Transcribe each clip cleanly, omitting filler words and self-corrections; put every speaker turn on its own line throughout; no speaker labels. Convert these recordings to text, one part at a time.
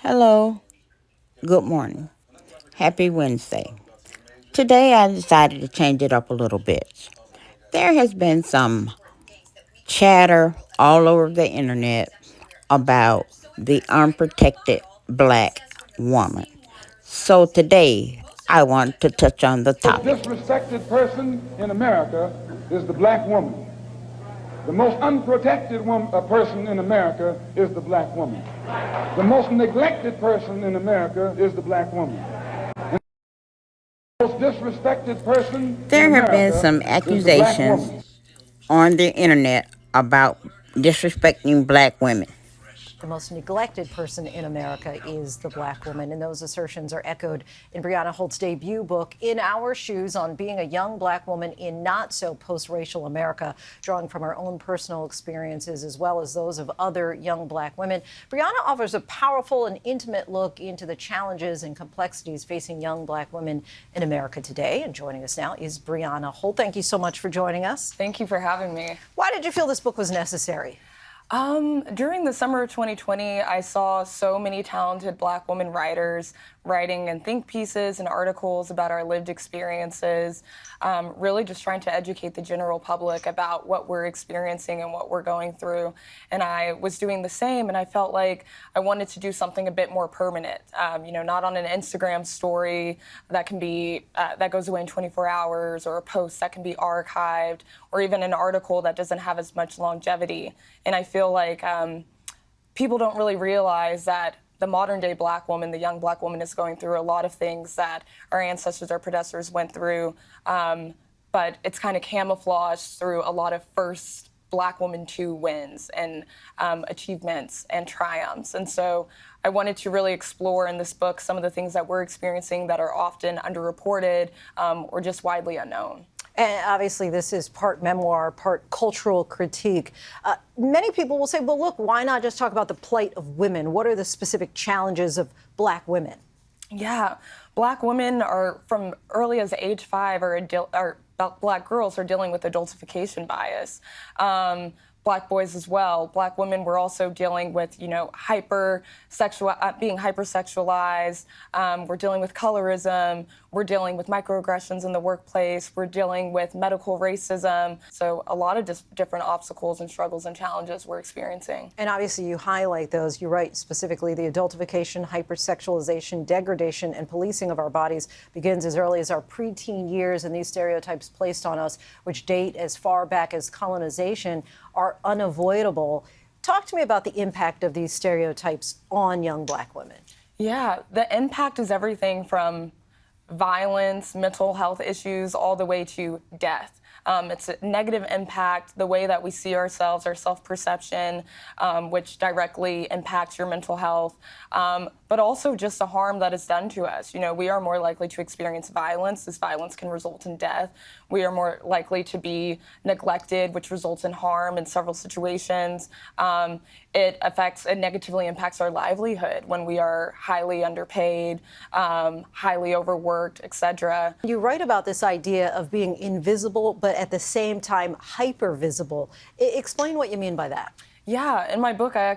Hello, good morning. Happy Wednesday. Today I decided to change it up a little bit. There has been some chatter all over the internet about the unprotected black woman. So today I want to touch on the
The most
topic.
disrespected person in America is the black woman. The most unprotected person in America is the black woman. The most neglected person in America is the black woman. The most disrespected person in
There have been
America
some
is the black
accusations
woman.
on the internet about disrespecting black women.
The most neglected person in America is the black woman. And those assertions are echoed in Brianna Holt's debut book, In Our Shoes, on being a young black woman in not so post-racial America, drawing from her own personal experiences as well as those of other young black women. Brianna offers a powerful and intimate look into the challenges and complexities facing young black women in America today. And joining us now is Brianna Holt. Thank you so much for joining us.
Thank you for having me.
Why did you feel this book was necessary?
During the summer of 2020, I saw so many talented black women writers writing and think pieces and articles about our lived experiences, really just trying to educate the general public about what we're experiencing and what we're going through. And I was doing the same, and I felt like I wanted to do something a bit more permanent, not on an Instagram story that can be, that goes away in 24 hours, or a post that can be archived, or even an article that doesn't have as much longevity. And I feel like people don't really realize that the modern day black woman, the young black woman, is going through a lot of things that our ancestors, our predecessors went through, but it's kind of camouflaged through a lot of first black woman to wins and achievements and triumphs. And so I wanted to really explore in this book some of the things that we're experiencing that are often underreported or just widely unknown.
And obviously, this is part memoir, part cultural critique. Many people will say, well, look, why not just talk about the plight of women? What are the specific challenges of black women?
Yeah, black women are, from early as age 5, black girls are dealing with adultification bias. Black boys as well. Black women were also dealing with, being hypersexualized. We're dealing with colorism. We're dealing with microaggressions in the workplace. We're dealing with medical racism. So a lot of different obstacles and struggles and challenges we're experiencing.
And obviously, you highlight those. You write specifically the adultification, hypersexualization, degradation, and policing of our bodies begins as early as our preteen years, and these stereotypes placed on us, which date as far back as colonization, are unavoidable. Talk to me about the impact of these stereotypes on young black women.
Yeah, the impact is everything from violence, mental health issues, all the way to death. It's a negative impact, the way that we see ourselves, our self-perception, which directly impacts your mental health, but also just the harm that is done to us. We are more likely to experience violence. This violence can result in death. We are more likely to be neglected, which results in harm in several situations. It negatively impacts our livelihood when we are highly underpaid, highly overworked, etc.
You write about this idea of being invisible, but at the same time, hyper visible. Explain what you mean by that.
Yeah, in my book, I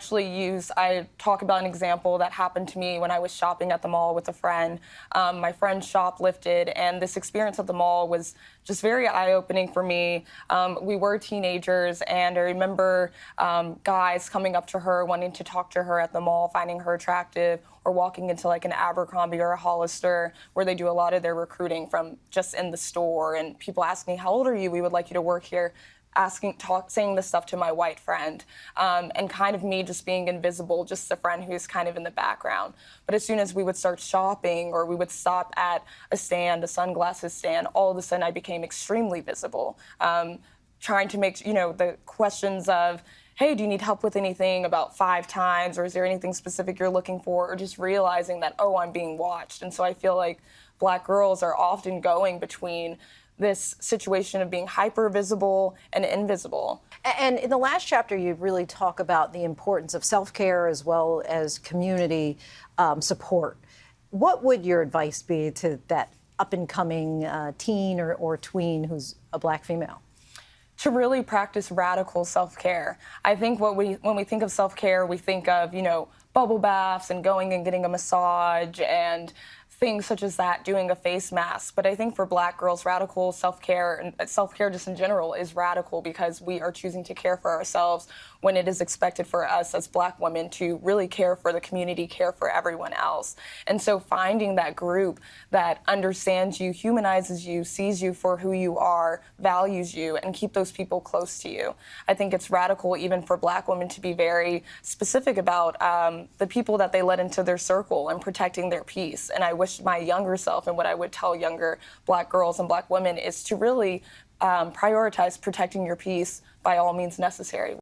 talk about an example that happened to me when I was shopping at the mall with a friend. My friend shoplifted, and this experience at the mall was just very eye-opening for me. We were teenagers, and I remember guys coming up to her, wanting to talk to her at the mall, finding her attractive, or walking into like an Abercrombie or a Hollister, where they do a lot of their recruiting from just in the store, and people asking, how old are you? We would like you to work here. Saying this stuff to my white friend, and kind of me just being invisible, just a friend who's kind of in the background. But as soon as we would start shopping, or we would stop at a sunglasses stand, all of a sudden I became extremely visible, trying to make, the questions of, hey, do you need help with anything, about 5 times, or is there anything specific you're looking for, or just realizing that, oh, I'm being watched. And so I feel like black girls are often going between this situation of being hyper visible and invisible.
And in the last chapter, you really talk about the importance of self-care as well as community support. What would your advice be to that up-and-coming teen or tween who's a black female?
To really practice radical self-care. I think when we think of self-care, we think of, bubble baths and going and getting a massage and things such as that, doing a face mask. But I think for Black girls, radical self-care and self-care just in general is radical because we are choosing to care for ourselves when it is expected for us as Black women to really care for the community, care for everyone else. And so finding that group that understands you, humanizes you, sees you for who you are, values you, and keep those people close to you. I think it's radical even for Black women to be very specific about the people that they let into their circle and protecting their peace. And I wish my younger self, and what I would tell younger Black girls and Black women, is to really prioritize protecting your peace by all means necessary.